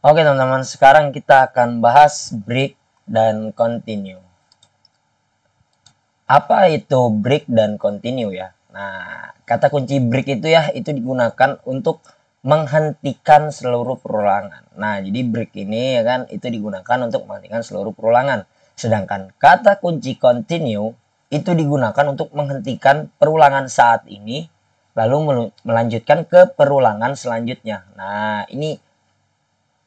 Oke teman-teman, sekarang kita akan bahas break dan continue. Apa itu break dan continue ya? Nah, kata kunci break itu ya, itu digunakan untuk menghentikan seluruh perulangan. Nah, jadi break ini ya kan, itu digunakan untuk menghentikan seluruh perulangan. Sedangkan kata kunci continue itu digunakan untuk menghentikan perulangan saat ini, lalu melanjutkan ke perulangan selanjutnya. Nah, ini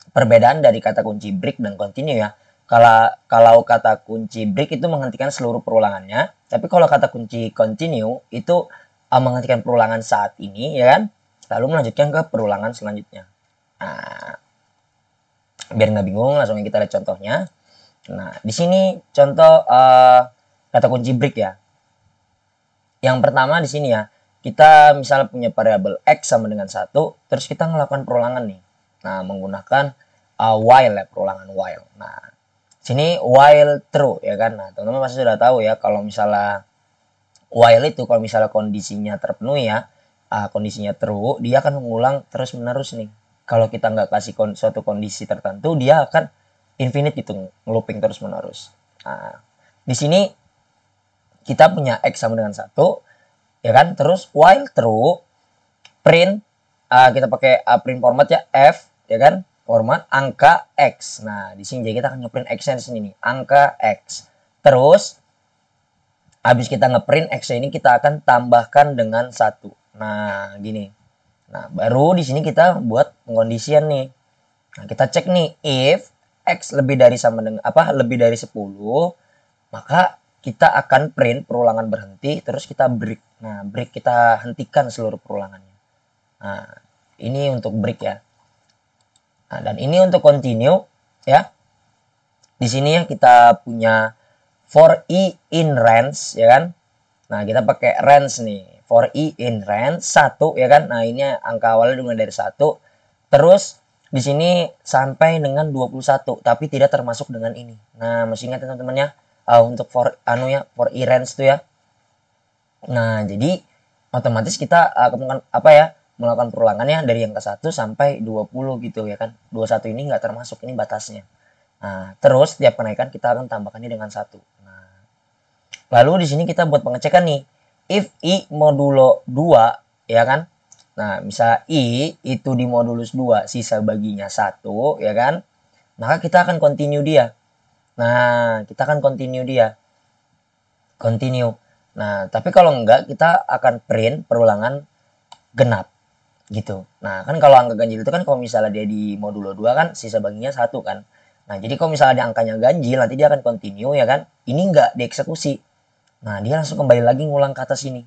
perbedaan dari kata kunci break dan continue ya. Kalau kata kunci break itu menghentikan seluruh perulangannya, tapi kalau kata kunci continue itu menghentikan perulangan saat ini ya kan, lalu melanjutkan ke perulangan selanjutnya. Nah, biar nggak bingung, langsung kita lihat contohnya. Nah, di sini contoh kata kunci break ya. Yang pertama di sini ya, kita misalnya punya variabel x sama dengan 1, terus kita melakukan perulangan nih. Nah, menggunakan while ya, perulangan while. Nah, sini while true ya kan. Nah, teman-teman pasti sudah tahu ya kalau misalnya while itu kalau misalnya kondisinya terpenuhi ya, kondisinya true, dia akan mengulang terus-menerus nih. Kalau kita nggak kasih suatu kondisi tertentu, dia akan infinite gitu, looping terus-menerus. Nah, di sini kita punya x sama dengan 1 ya kan, terus while true print kita pakai print format ya, f ya kan, format angka x. Nah, di sini jadi kita akan ngeprint x-nya di sini nih, angka x. Terus habis kita ngeprint x ini kita akan tambahkan dengan 1. Nah, gini. Nah, baru di sini kita buat pengkondisian nih. Nah, kita cek nih, if x lebih dari sama dengan lebih dari 10, maka kita akan print perulangan berhenti, terus kita break. Nah, break kita hentikan seluruh perulangannya. Nah, ini untuk break ya. Nah, dan ini untuk continue ya. Di sini ya kita punya for i in range ya kan. Nah, kita pakai range nih. For i in range 1 ya kan. Nah, ini angka awalnya dimulai dari 1. Terus di sini sampai dengan 21, tapi tidak termasuk dengan ini. Nah, masih ingat teman-teman ya, untuk for i range tuh ya. Nah, jadi otomatis kita melakukan perulangannya dari yang ke 1 sampai 20 gitu ya kan. 21 ini nggak termasuk, ini batasnya. Nah, terus setiap kenaikan kita akan tambahkannya dengan 1. Nah, lalu di sini kita buat pengecekan nih. If i modulo 2 ya kan. Nah, misal i itu di modulus 2 sisa baginya 1 ya kan. Maka kita akan continue dia. Nah, kita akan continue dia. Continue. Nah, tapi kalau enggak kita akan print perulangan genap gitu. Nah, kan kalau angka ganjil itu kan kalau misalnya dia di modulo 2 kan sisa baginya 1 kan. Nah, jadi kalau misalnya dia angkanya ganjil nanti dia akan continue ya kan. Ini enggak dieksekusi. Nah, dia langsung kembali lagi ngulang ke atas ini.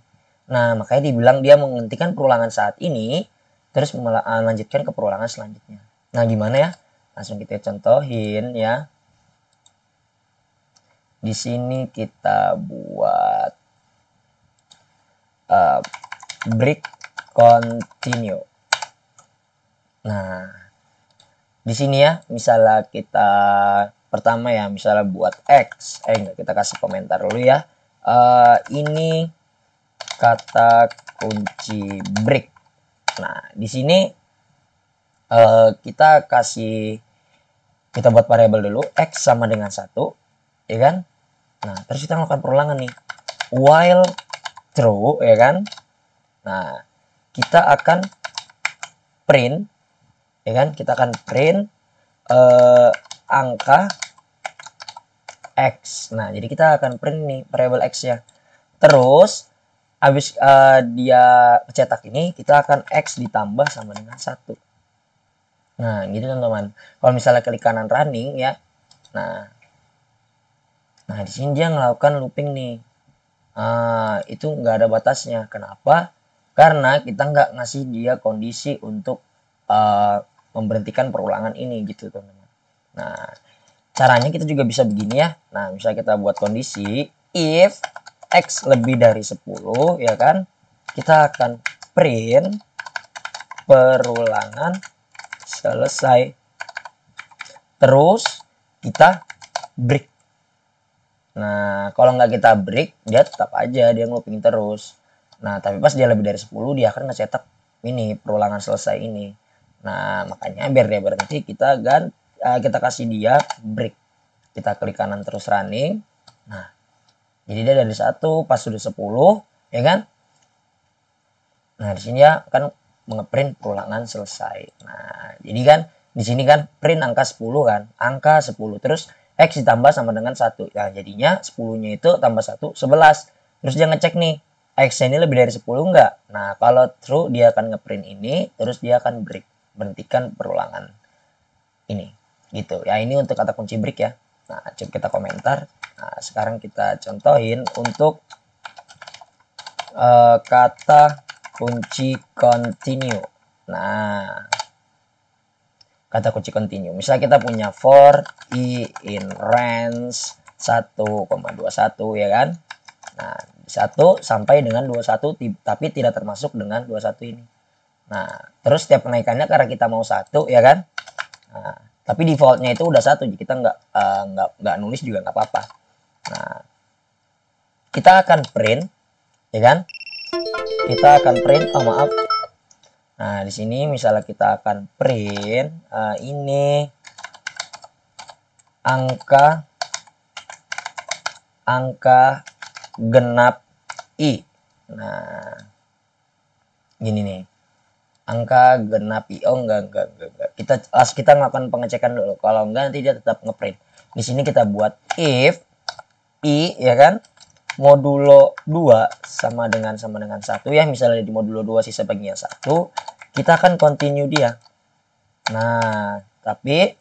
Nah, makanya dibilang dia menghentikan perulangan saat ini terus melanjutkan ke perulangan selanjutnya. Nah, gimana ya? Langsung kita contohin ya. Di sini kita buat break continue. Nah, di sini ya, misalnya kita pertama ya, misalnya buat x, kita kasih komentar dulu ya. Ini kata kunci break. Nah, di sini kita buat variabel dulu x sama dengan 1, ya kan? Nah, terus kita melakukan perulangan nih. While true, ya kan? Nah, kita akan print, ya kan? Kita akan print angka x. Nah, jadi kita akan print nih variabel x ya. Terus habis dia cetak ini, kita akan x ditambah sama dengan 1. Nah, gitu teman-teman. Kalau misalnya klik kanan running ya. Nah, di sini dia melakukan looping nih. Itu nggak ada batasnya. Kenapa? Karena kita nggak ngasih dia kondisi untuk memberhentikan perulangan ini gitu teman-teman. Nah, caranya kita juga bisa begini ya. Nah, misalnya kita buat kondisi if x lebih dari 10 ya kan, kita akan print perulangan selesai. Terus kita break. Nah, kalau nggak kita break, dia tetap aja dia ngelooping terus. Nah, tapi pas dia lebih dari 10, dia akan ngecetak ini perulangan selesai ini. Nah, makanya biar dia berhenti kita kasih dia break. Kita klik kanan terus running. Nah, jadi dia dari 1 pas sudah 10, ya kan? Nah, di sini ya kan ngeprint perulangan selesai. Nah, jadi kan di sini kan print angka 10 kan, angka 10 terus X ditambah sama dengan 1. Ya, jadinya 10-nya itu tambah 1, 11. Terus dia ngecek nih, X ini lebih dari 10 enggak? Nah, kalau true dia akan ngeprint ini, terus dia akan break, berhentikan perulangan ini. Gitu. Ya, ini untuk kata kunci break ya. Nah, coba kita komentar. Nah, sekarang kita contohin untuk kata kunci continue. Nah, kata kunci continue. Misalnya kita punya for i in range 1,21 ya kan. Nah, 1 sampai dengan 21 tapi tidak termasuk dengan 21 ini. Nah, terus setiap kenaikannya karena kita mau 1 ya kan. Nah, tapi defaultnya itu udah 1, jadi kita nggak nulis juga nggak apa-apa. Nah, kita akan print ya kan. Kita akan print, oh maaf. Nah, di sini misalnya kita akan print ini angka genap i. Nah, gini nih. Angka genap i. Oh, enggak. Kita melakukan pengecekan dulu. Kalau enggak nanti dia tetap ngeprint. Di sini kita buat if i ya kan modulo 2 sama dengan 1 ya, misalnya di modulo 2 sisa bagian 1, kita akan continue dia. Nah, tapi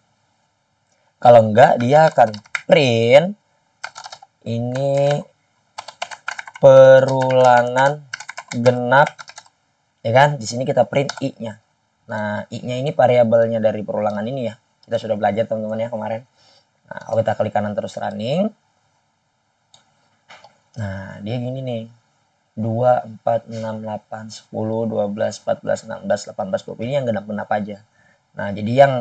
kalau enggak dia akan print ini perulangan genap ya kan. Di sini kita print i-nya. Nah, i-nya ini variabelnya dari perulangan ini ya. Kita sudah belajar teman-teman ya kemarin. Nah, kalau kita klik kanan terus running. Nah, dia gini nih. 2, 4, 6, 8, 10, 12, 14, 16, 18, 20. Ini yang genap-genap aja. Nah, jadi yang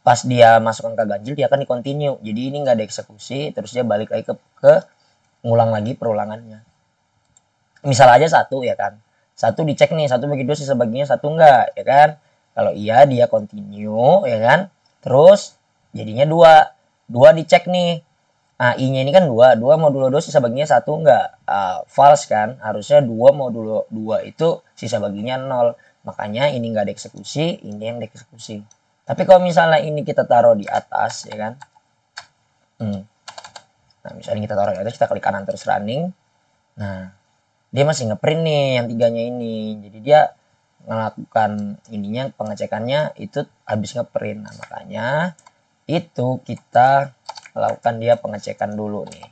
pas dia masuk angka ganjil, dia akan di-continue. Jadi ini nggak ada eksekusi, terus dia balik lagi ke ngulang lagi perulangannya. Misal aja 1 ya kan. 1 dicek nih, 1 bagi 2 sisa baginya 1 enggak, ya kan. Kalau iya, dia continue, ya kan. Terus jadinya 2. 2 dicek nih. Nah, I-nya ini kan 2 modulo 2 sisa baginya 1 enggak? False kan? Harusnya 2 modulo 2 itu sisa baginya 0. Makanya ini enggak ada eksekusi, ini yang dieksekusi. Tapi kalau misalnya ini kita taruh di atas, ya kan? Nah, misalnya kita taruh di atas, kita klik kanan terus running. Nah, dia masih ngeprint nih yang 3-nya ini. Jadi dia melakukan ininya, pengecekannya itu habis ngeprint. Nah, makanya itu kita lakukan dia pengecekan dulu nih.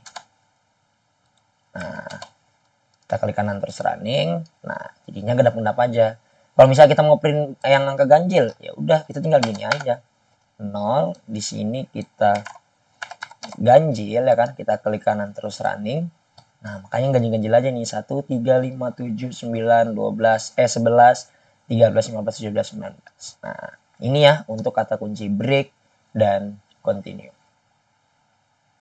Nah, kita klik kanan terus running. Nah, jadinya genap-genap aja. Kalau misalnya kita mau print yang angka ganjil, ya udah kita tinggal gini aja. 0 di sini kita ganjil ya kan, kita klik kanan terus running. Nah, makanya ganjil-ganjil aja nih. 1 3 5 7 9 12 11 13 15 17 19. Nah, ini ya untuk kata kunci break dan continue.